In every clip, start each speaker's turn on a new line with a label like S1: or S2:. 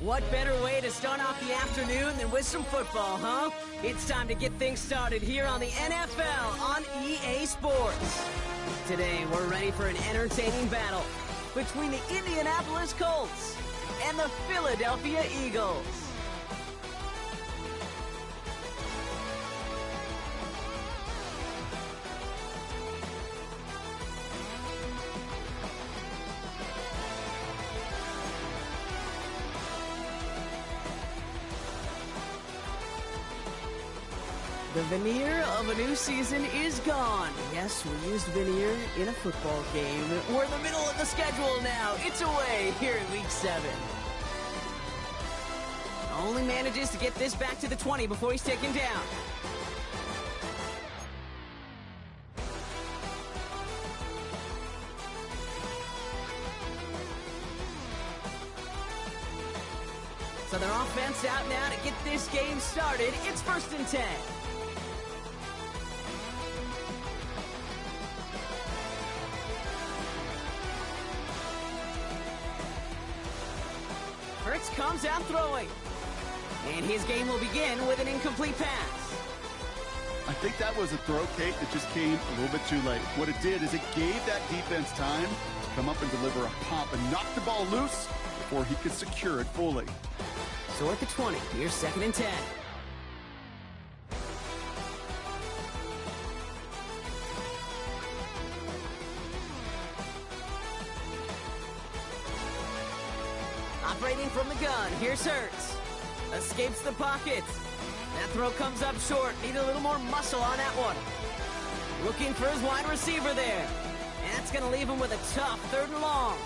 S1: What better way to start off the afternoon than with some football, huh? It's time to get things started here on the NFL on EA Sports. Today, we're ready for an entertaining battle between the Indianapolis Colts and the Philadelphia Eagles. The veneer of a new season is gone. Yes, we used veneer in a football game. We're in the middle of the schedule now. It's away here in Week 7. Only manages to get this back to the 20 before he's taken down. So their offense out now to get this game started. It's 1st and 10. Hurts comes out throwing. And his game will begin with an incomplete pass.
S2: I think that was a throw, Kate, that just came a little bit too late. What it did is it gave that defense time to come up and deliver a pop and knock the ball loose before he could secure it fully.
S1: So at the 20, here's 2nd and 10. Operating from the gun, here's Hurts. Escapes the pocket. That throw comes up short. Need a little more muscle on that one. Looking for his wide receiver there. And that's going to leave him with a tough 3rd and long.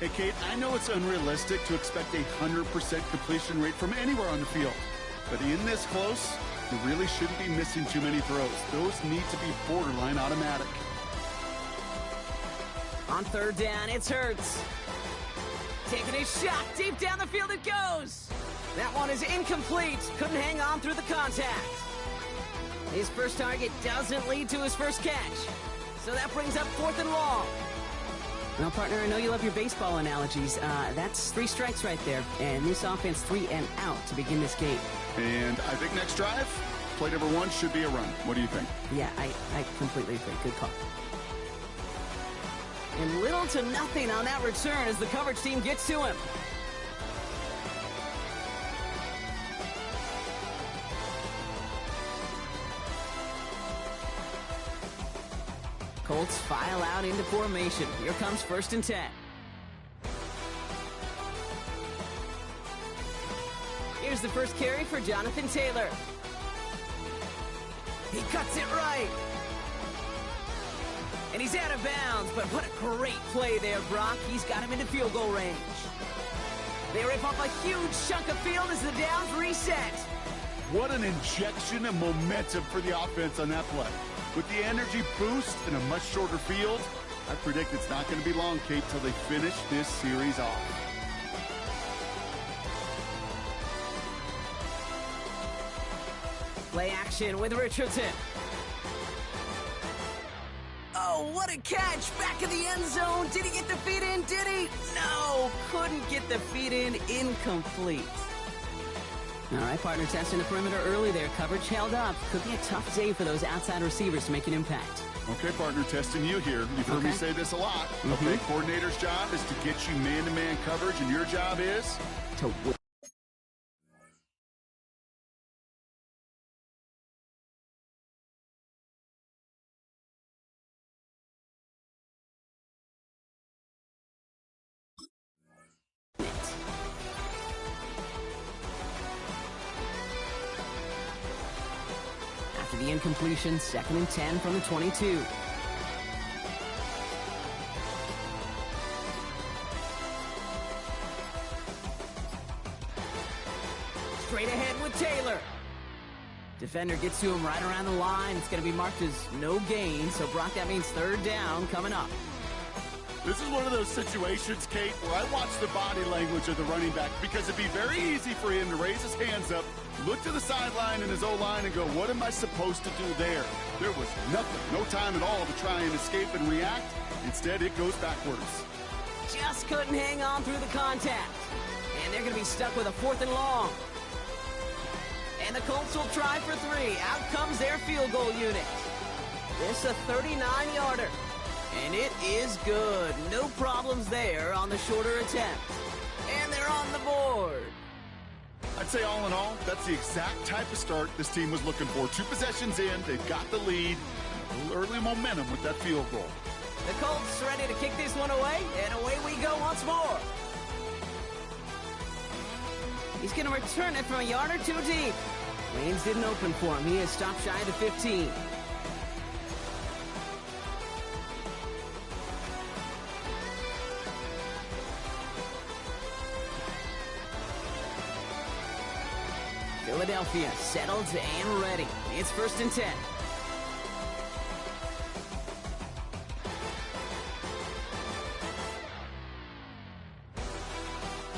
S2: Hey, Kate, I know it's unrealistic to expect a 100% completion rate from anywhere on the field. But in this close, you really shouldn't be missing too many throws. Those need to be borderline automatic.
S1: On 3rd down, it's Hurts. Taking a shot, deep down the field it goes. That one is incomplete. Couldn't hang on through the contact. His first target doesn't lead to his first catch. So that brings up 4th and long. Well, partner, I know you love your baseball analogies. That's 3 strikes right there. And this offense 3 and out to begin this game.
S2: And I think next drive, play number 1 should be a run. What do you think?
S1: Yeah, I completely agree. Good call. And little to nothing on that return as the coverage team gets to him. Colts file out into formation. Here comes 1st and 10. Here's the first carry for Jonathan Taylor. He cuts it right. And he's out of bounds, but what a great play there, Brock. He's got him into field goal range. They rip up a huge chunk of field as the downs reset.
S2: What an injection of momentum for the offense on that play. With the energy boost in a much shorter field, I predict it's not going to be long, Kate, till they finish this series off.
S1: Play action with Richardson. Oh, what a catch! Back in the end zone. Did he get the feet in? Did he? No, couldn't get the feet in. Incomplete. All right, partner, testing the perimeter early there. Coverage held up. Could be a tough day for those outside receivers to make an impact.
S2: Okay, partner, testing you here. You've heard me say this a lot. Okay, coordinator's job is to get you man-to-man coverage, and your job is
S1: to win. After the incompletion, 2nd and 10 from the 22. Defender gets to him right around the line. It's going to be marked as no gain, so Brock, that means third down coming up.
S2: This is one of those situations, Kate, where I watch the body language of the running back because it'd be very easy for him to raise his hands up, look to the sideline in his O-line and go, what am I supposed to do there? There was nothing, no time at all to try and escape and react. Instead, it goes backwards.
S1: Just couldn't hang on through the contact. And they're going to be stuck with a 4th and long. And the Colts will try for 3. Out comes their field goal unit. This a 39-yarder. And it is good. No problems there on the shorter attempt. And they're on the board.
S2: I'd say all in all, that's the exact type of start this team was looking for. 2 possessions in, they've got the lead, and a little early momentum with that field goal.
S1: The Colts ready to kick this one away, and away we go once more. He's going to return it from a yard or 2 deep. Lanes didn't open for him. He is stopped shy of the 15. Philadelphia settled and ready. It's 1st and 10.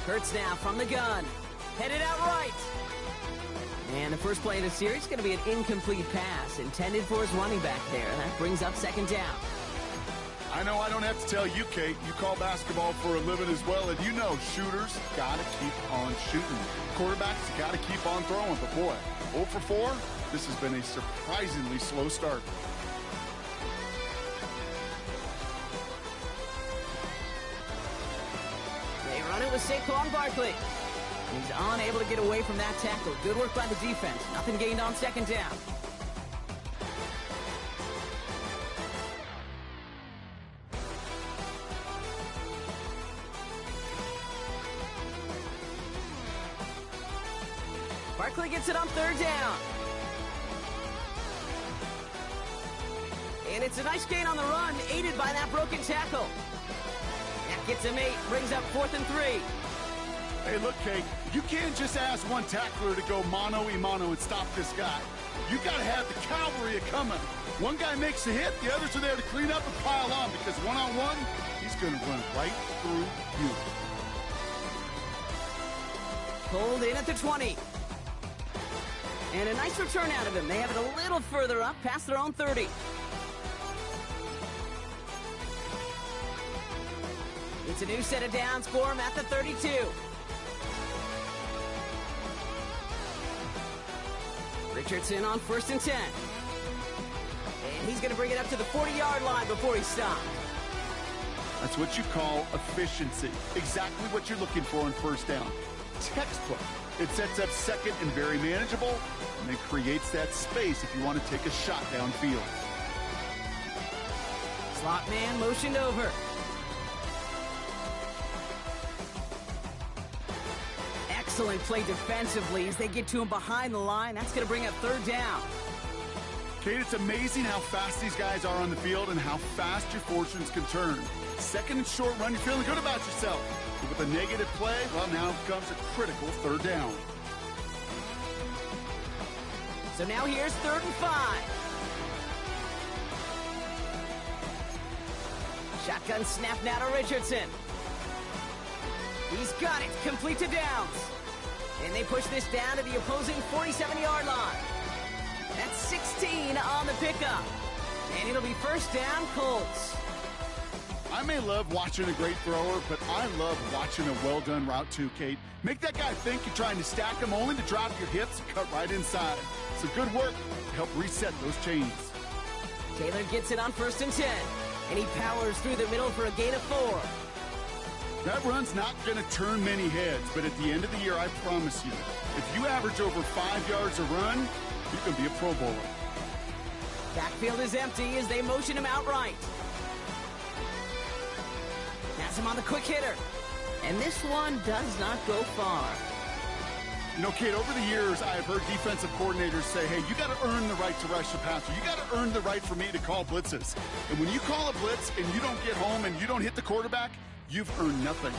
S1: Hurts now from the gun. Headed out right. And the first play of the series is going to be an incomplete pass intended for his running back there. That brings up 2nd down.
S2: I know I don't have to tell you, Kate. You call basketball for a living as well, and you know shooters got to keep on shooting. Quarterbacks got to keep on throwing. But boy, 0 for 4, this has been a surprisingly slow start.
S1: They run it with Saquon Barkley. He's unable to get away from that tackle. Good work by the defense. Nothing gained on 2nd down. Barkley gets it on 3rd down. And it's a nice gain on the run, aided by that broken tackle. That gets him 8, brings up 4th and 3.
S2: Hey, look, Kate, you can't just ask one tackler to go mano-a-mano and stop this guy. You got to have the cavalry coming. One guy makes a hit, the others are there to clean up and pile on, because one-on-one, he's going to run right through you.
S1: Pulled in at the 20. And a nice return out of him. They have it a little further up, past their own 30. It's a new set of downs for him at the 32. Richardson on 1st and 10. And he's going to bring it up to the 40-yard line before he stopped.
S2: That's what you call efficiency. Exactly what you're looking for in 1st down. Textbook. It sets up 2nd and very manageable, and then creates that space if you want to take a shot downfield.
S1: Slot man motioned over. Excellent play defensively as they get to him behind the line. That's going to bring up 3rd down.
S2: Kate, it's amazing how fast these guys are on the field and how fast your fortunes can turn. 2nd and short run, you're feeling good about yourself. But with a negative play, well, now comes a critical 3rd down.
S1: So now here's 3rd and 5. Shotgun snap now to Richardson. He's got it, complete to Downs. And they push this down to the opposing 47-yard line. That's 16 on the pickup. And it'll be 1st down, Colts.
S2: I may love watching a great thrower, but I love watching a well-done route too, Kate. Make that guy think you're trying to stack him only to drop your hips and cut right inside. So good work to help reset those chains.
S1: Taylor gets it on 1st and 10. And he powers through the middle for a gain of 4.
S2: That run's not going to turn many heads, but at the end of the year, I promise you, if you average over 5 yards a run, you can be a Pro Bowler.
S1: Backfield is empty as they motion him outright. Has him on the quick hitter. And this one does not go far.
S2: You know, Kate, over the years, I have heard defensive coordinators say, hey, you got to earn the right to rush the passer. You got to earn the right for me to call blitzes. And when you call a blitz and you don't get home and you don't hit the quarterback, you've earned nothing.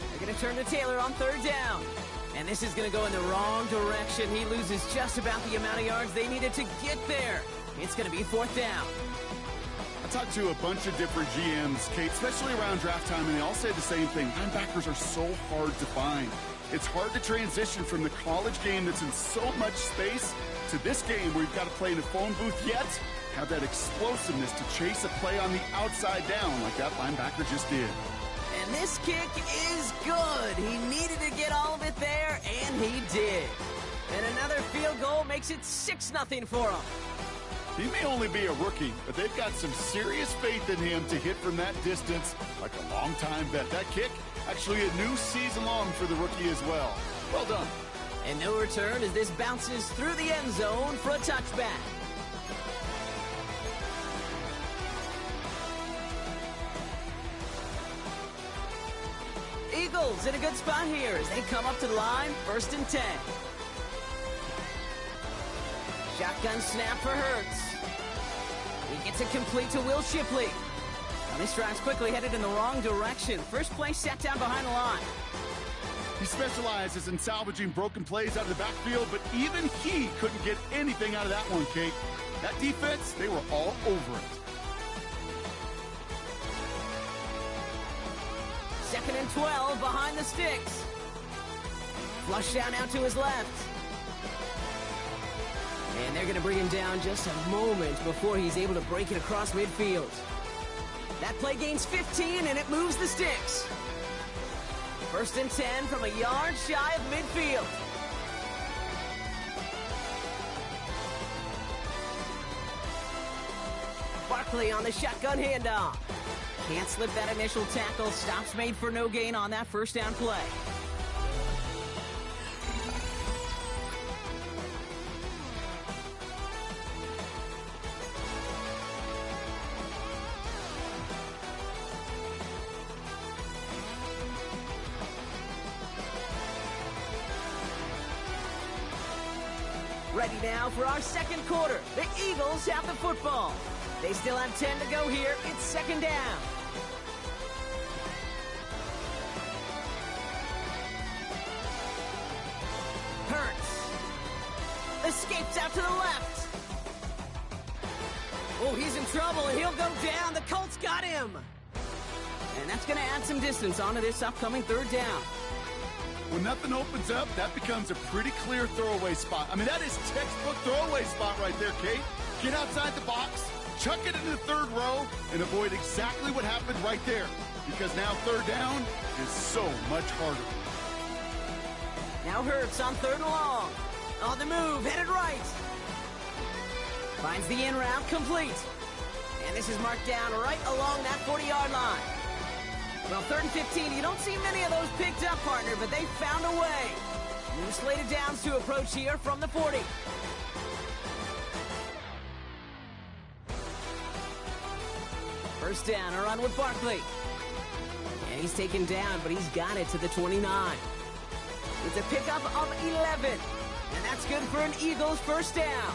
S1: They're going to turn to Taylor on 3rd down. this is going to go in the wrong direction. He loses just about the amount of yards they needed to get there. It's going to be 4th down.
S2: I talked to a bunch of different GMs, Kate, especially around draft time, and they all say the same thing. Linebackers are so hard to find. It's hard to transition from the college game that's in so much space to this game where you've got to play in a phone booth, yet have that explosiveness to chase a play on the outside down like that linebacker just did.
S1: And this kick is good. He needed to get all of it there, and he did. And another field goal makes it 6-0 for him.
S2: He may only be a rookie, but they've got some serious faith in him to hit from that distance like a long-time vet. That kick, actually a new season long for the rookie as well. Well done.
S1: And no return as this bounces through the end zone for a touchback. Eagles in a good spot here as they come up to the line, 1st and 10. Shotgun snap for Hurts. He gets it complete to Will Shipley. Now this drive's quickly headed in the wrong direction. First play set down behind the line.
S2: He specializes in salvaging broken plays out of the backfield, but even he couldn't get anything out of that one, Kate. That defense, they were all over it.
S1: 2nd and 12 behind the sticks. Flush down out to his left. And they're going to bring him down just a moment before he's able to break it across midfield. That play gains 15, and it moves the sticks. 1st and 10 from a yard shy of midfield. Barkley on the shotgun handoff. Can't slip that initial tackle. Stops made for no gain on that 1st down play. Ready now for our 2nd quarter. The Eagles have the football. They still have 10 to go here. It's 2nd down. Hurts. Escapes out to the left. Oh, he's in trouble, and he'll go down. The Colts got him. And that's going to add some distance onto this upcoming 3rd down.
S2: When nothing opens up, that becomes a pretty clear throwaway spot. I mean, that is textbook throwaway spot right there, Kate. Get outside the box, chuck it into the 3rd row, and avoid exactly what happened right there. Because now 3rd down is so much harder.
S1: Now Hurts on 3rd and long. On the move, headed right. Finds the in route complete. And this is marked down right along that 40-yard line. Well, 3rd and 15, you don't see many of those picked up, partner, but they found a way. New slated downs to approach here from the 40. First down, a run with Barkley. And he's taken down, but he's got it to the 29. It's a pickup of 11. And that's good for an Eagles 1st down.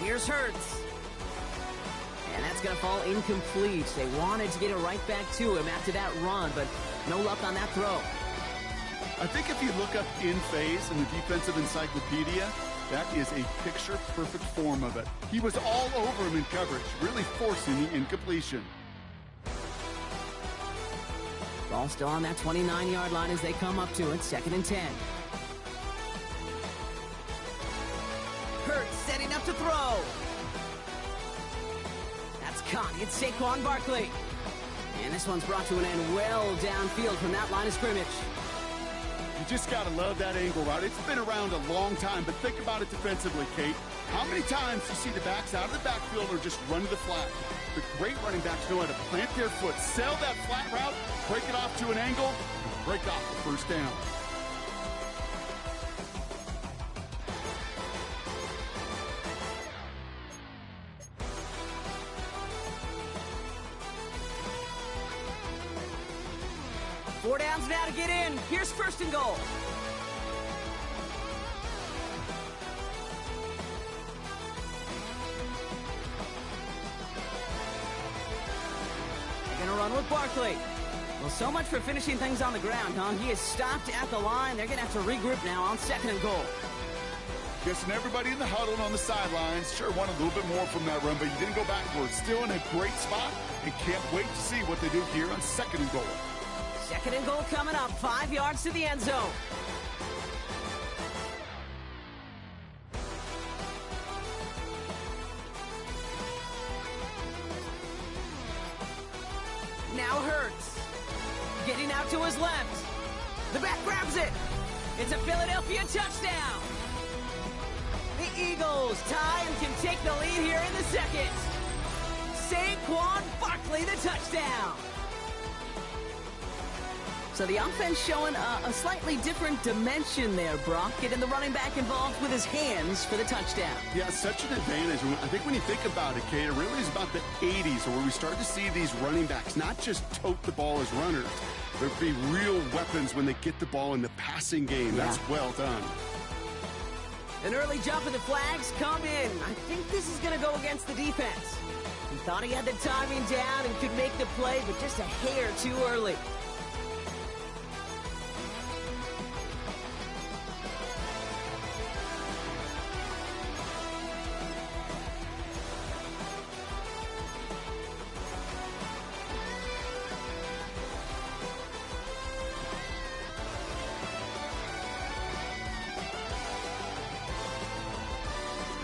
S1: Here's Hurts. And that's going to fall incomplete. They wanted to get it right back to him after that run, but no luck on that throw.
S2: I think if you look up in phase in the defensive encyclopedia, that is a picture-perfect form of it. He was all over him in coverage, really forcing the incompletion.
S1: Ball still on that 29-yard line as they come up to it, 2nd and 10. Hurts setting up to throw. That's caught. It's Saquon Barkley. And this one's brought to an end well downfield from that line of scrimmage.
S2: You just got to love that angle route. It's been around a long time, but think about it defensively, Kate. How many times do you see the backs out of the backfield or just run to the flat? The great running backs know how to plant their foot, sell that flat route, break it off to an angle, and break off the 1st down.
S1: Four downs now to get in. Here's 1st and goal. gonna run with Barkley. Well, so much for finishing things on the ground, huh? He is stopped at the line. They're gonna have to regroup now on 2nd and goal.
S2: Guessing everybody in the huddle and on the sidelines sure want a little bit more from that run, but you didn't go backwards. Still in a great spot and can't wait to see what they do here on 2nd and goal.
S1: 2nd and goal coming up, 5 yards to the end zone. Now Hurts. Getting out to his left. The back grabs it. It's a Philadelphia touchdown. The Eagles tie and can take the lead here in the second. Saquon Barkley, the touchdown. So the offense showing a slightly different dimension there, Brock. Getting the running back involved with his hands for the touchdout.
S2: Yeah, such an advantage. I think when you think about it, Kate, it really is about the 80s where we start to see these running backs not just tote the ball as runners, but be real weapons when they get the ball in the passing game. Yeah. That's well done.
S1: An early jump and the flags come in. I think this is going to go against the defense. He thought he had the timing down and could make the play, but just a hair too early.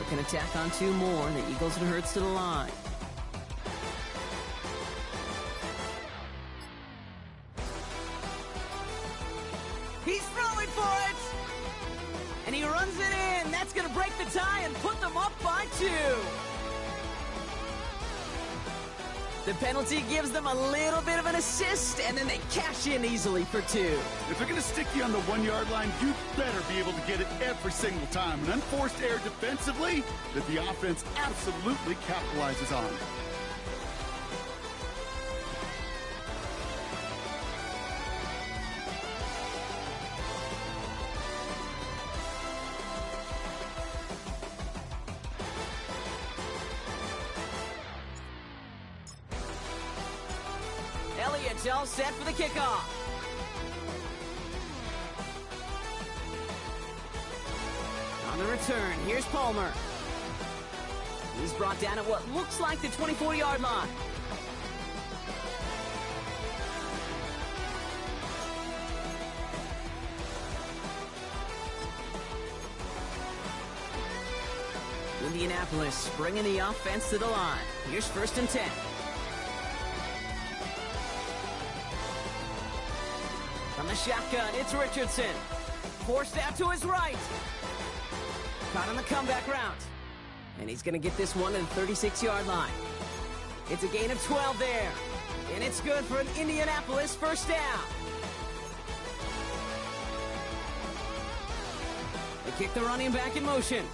S1: Can attack on 2 more. The Eagles and Hurts to the line. He's throwing for it! And he runs it in. That's going to break the tie and put them up by 2. The penalty gives them a little bit of an assist, and then they cash in easily for 2.
S2: If they're going to stick you on the 1-yard line, you better be able to get it every single time. An unforced error defensively that the offense absolutely capitalizes on.
S1: Elliott's all set for the kickoff. On the return, here's Palmer. He's brought down at what looks like the 24-yard line. Indianapolis bringing the offense to the line. Here's 1st and 10. From the shotgun, it's Richardson. Forced out to his right. Caught on the comeback route. And he's going to get this one to the 36-yard line. It's a gain of 12 there. And it's good for an Indianapolis 1st down. They kick the running back in motion.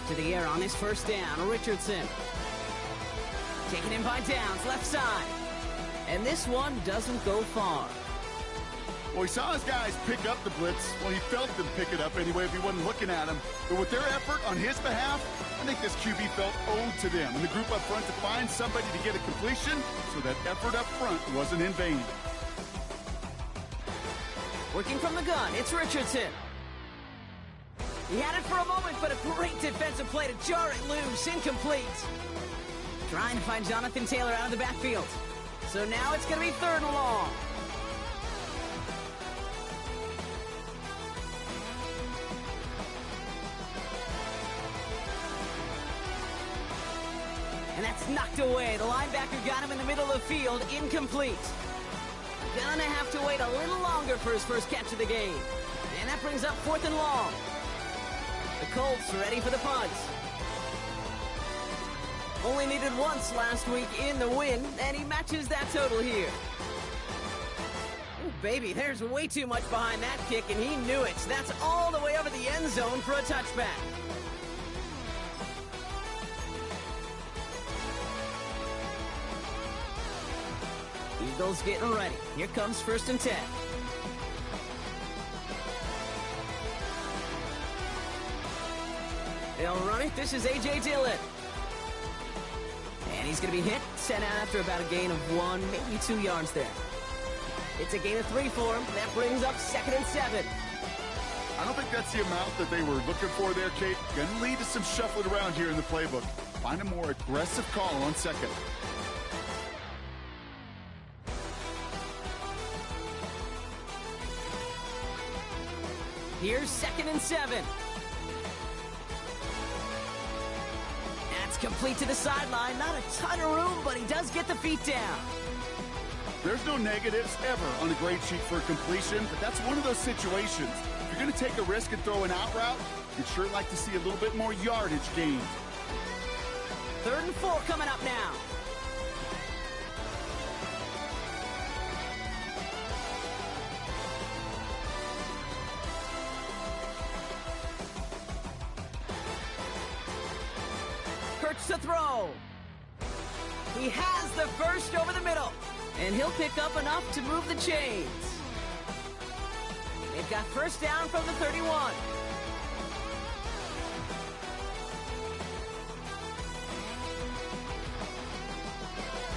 S1: To the air on his 1st down, Richardson. Taken in by Downs, left side. And this one doesn't go far.
S2: Well, he saw his guys pick up the blitz. Well, he felt them pick it up anyway if he wasn't looking at him. But with their effort on his behalf, I think this QB felt owed to them. And the group up front to find somebody to get a completion, so that effort up front wasn't in vain.
S1: Working from the gun, it's Richardson. He had it for a moment, but a great defensive play to jar it loose, incomplete. Trying to find Jonathan Taylor out of the backfield. So now it's going to be 3rd and long. And that's knocked away. The linebacker got him in the middle of the field, incomplete. Gonna have to wait a little longer for his first catch of the game. And that brings up 4th and long. The Colts ready for the punt. Only needed once last week in the win, and he matches that total here. Ooh, baby, there's way too much behind that kick, and he knew it. That's all the way over the end zone for a touchback. Eagles getting ready. Here comes 1st and 10. They'll run it. This is A.J. Dillon. And he's going to be hit, sent out after about a gain of 1, maybe 2 yards there. It's a gain of 3 for him. That brings up 2nd and 7.
S2: I don't think that's the amount that they were looking for there, Kate. Gonna lead to some shuffling around here in the playbook. Find a more aggressive call on 2nd.
S1: Here's 2nd and 7. That's complete to the sideline. Not a ton of room, but he does get the feet down.
S2: There's no negatives ever on a grade sheet for a completion, but that's one of those situations. If you're going to take a risk and throw an out route, you'd sure like to see a little bit more yardage gained.
S1: 3rd and 4 coming up now. Hurts to throw. He has the first over the middle, and he'll pick up enough to move the chains. They've got first down from the 31.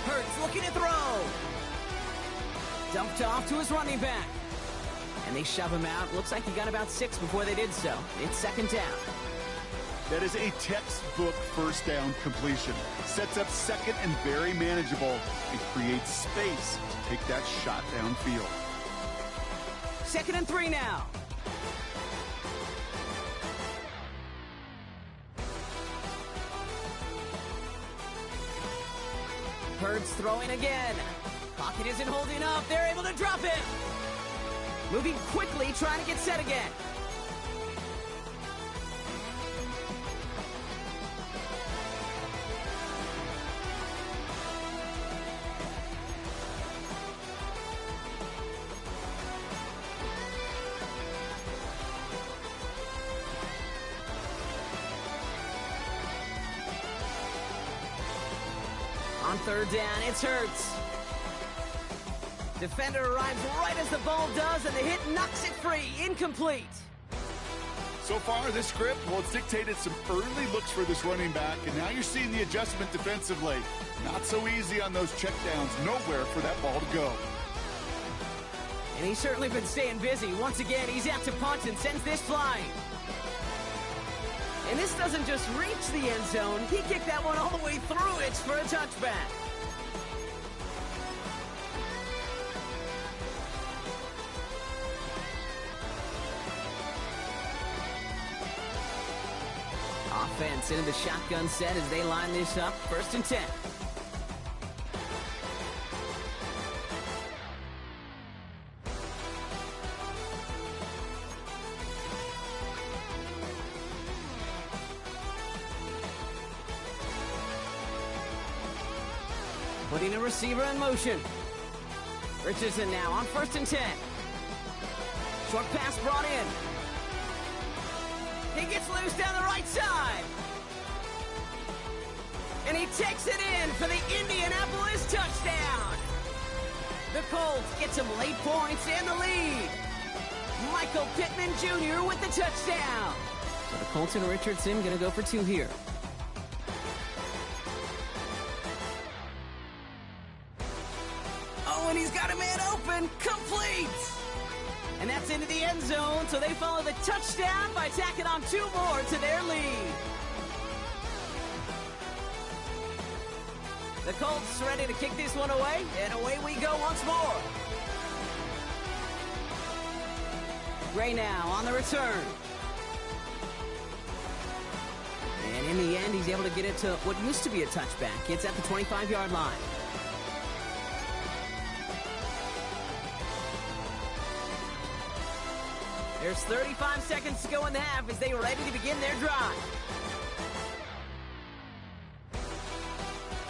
S1: Hurts looking to throw. Dumped off to his running back. And they shove him out. Looks like he got about 6 before they did so. It's 2nd down.
S2: That is a textbook first down completion. Sets up 2nd and very manageable and creates space to take that shot downfield.
S1: 2nd and 3 now. Hurts throwing again. Pocket isn't holding up. They're able to drop him. Moving quickly, trying to get set again. On 3rd down, it's Hurts. Defender arrives right as the ball does, and the hit knocks it free. Incomplete.
S2: So far, this script, well, it's dictated some early looks for this running back, and now you're seeing the adjustment defensively. Not so easy on those checkdowns. Nowhere for that ball to go.
S1: And he's certainly been staying busy. Once again, he's out to punt and sends this flying. And this doesn't just reach the end zone. He kicked that one all the way through it for a touchback. Offense into the shotgun set as they line this up. 1st and 10. Putting a receiver in motion. Richardson now on 1st and 10. Short pass brought in. He gets loose down the right side. And he takes it in for the Indianapolis touchdown. The Colts get some late points and the lead. Michael Pittman Jr. with the touchdown. So the Colts and Richardson going to go for 2 here. Oh, and he's got a man open. Complete. And that's into the end zone, so they follow the touchdown by tacking on 2 more to their lead. The Colts ready to kick this one away, and away we go once more. Gray now on the return. And in the end, he's able to get it to what used to be a touchback. It's at the 25-yard line. There's 35 seconds to go in the half as they are ready to begin their drive.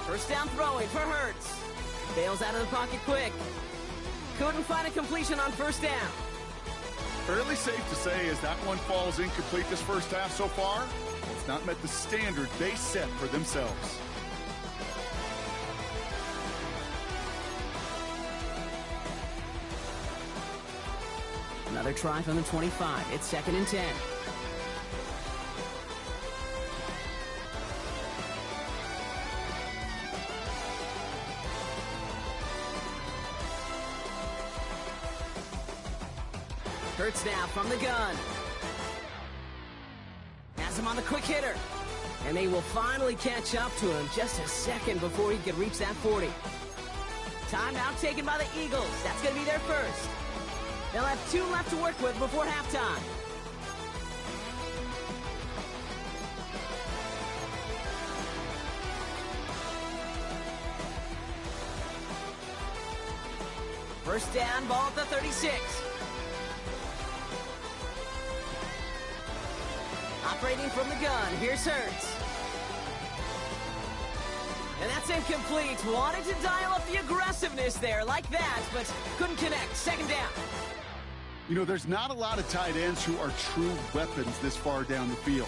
S1: First down throwing for Hurts. Bails out of the pocket quick. Couldn't find a completion on 1st down.
S2: Fairly safe to say as that one falls incomplete this first half so far, well, it's not met the standard they set for themselves.
S1: Another try from the 25. It's 2nd and 10. Hurts now from the gun. Has him on the quick hitter. And they will finally catch up to him just a second before he could reach that 40. Timeout taken by the Eagles. That's going to be their first. They'll have 2 left to work with before halftime. First down, ball at the 36. Operating from the gun, here's Hurts. And that's incomplete. Wanted to dial up the aggressiveness there like that, but couldn't connect. Second down.
S2: You know, there's not a lot of tight ends who are true weapons this far down the field.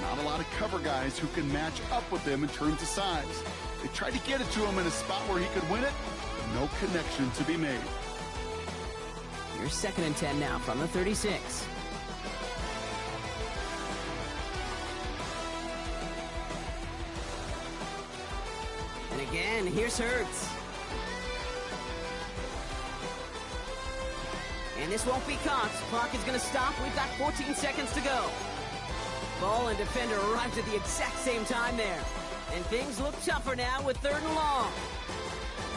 S2: Not a lot of cover guys who can match up with them in terms of size. They tried to get it to him in a spot where he could win it, but no connection to be made.
S1: Here's 2nd and 10 now from the 36. And again, here's Hurts. And this won't be caught. Clock is going to stop. We've got 14 seconds to go. Ball and defender arrived at the exact same time there. And things look tougher now with 3rd and long.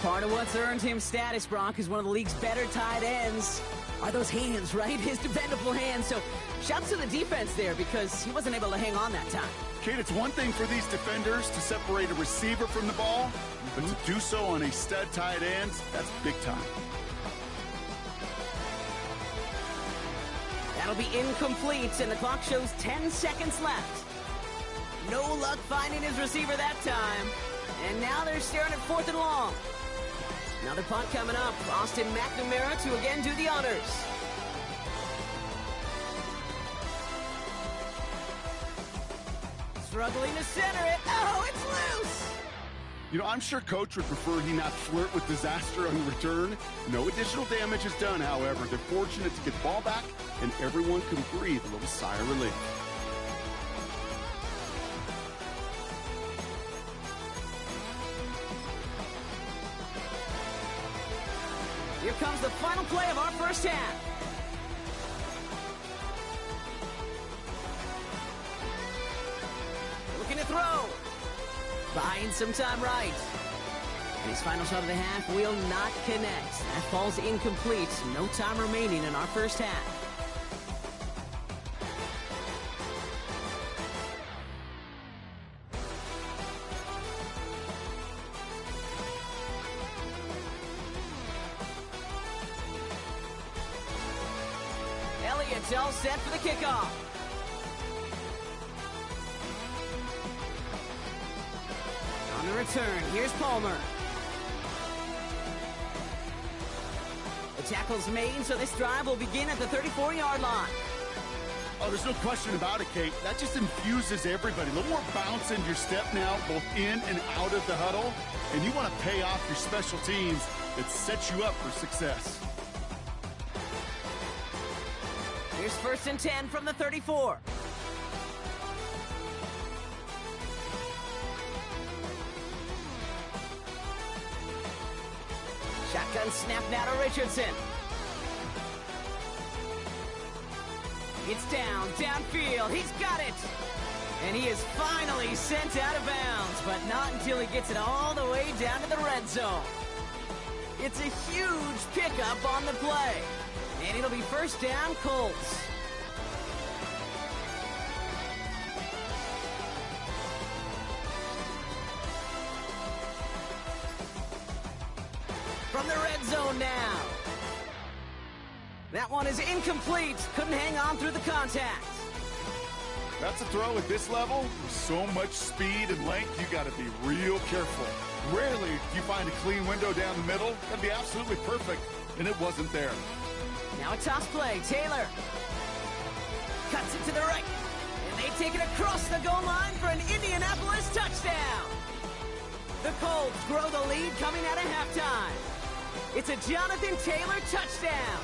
S1: Part of what's earned him status, Brock, is one of the league's better tight ends. Are those hands, right? His dependable hands. So shouts to the defense there because he wasn't able to hang on that time.
S2: Kate, it's one thing for these defenders to separate a receiver from the ball, but to do so on a stud tight end, that's big time.
S1: That'll be incomplete, and the clock shows 10 seconds left. No luck finding his receiver that time. And now they're staring at 4th and long. Another punt coming up. Austin McNamara to again do the honors. Struggling to center it. Oh, it's loose!
S2: You know, I'm sure Coach would prefer he not flirt with disaster on the return. No additional damage is done, however. They're fortunate to get the ball back, and everyone can breathe a little sigh of relief.
S1: Here comes the final play of our first half. Looking to throw. Buying some time right. And his final shot of the half will not connect. That falls incomplete. No time remaining in our first half. Elliott's all set for the kickoff. On the return, here's Palmer. The tackle's made, so this drive will begin at the 34-yard line.
S2: Oh, there's no question about it, Kate. That just infuses everybody. A little more bounce in your step now, both in and out of the huddle. And you want to pay off your special teams. It sets you up for success.
S1: Here's 1st and 10 from the 34. Shotgun snap now to Richardson. It's downfield. He's got it. And he is finally sent out of bounds, but not until he gets it all the way down to the red zone. It's a huge pickup on the play. And it'll be first down, Colts. From the red zone now. That one is incomplete. Couldn't hang on through the contact.
S2: That's a throw at this level. With so much speed and length, you got to be real careful. Rarely do you find a clean window down the middle. That'd be absolutely perfect, and it wasn't there.
S1: Now a toss play. Taylor cuts it to the right, and they take it across the goal line for an Indianapolis touchdown. The Colts grow the lead coming out of halftime. It's a Jonathan Taylor touchdown.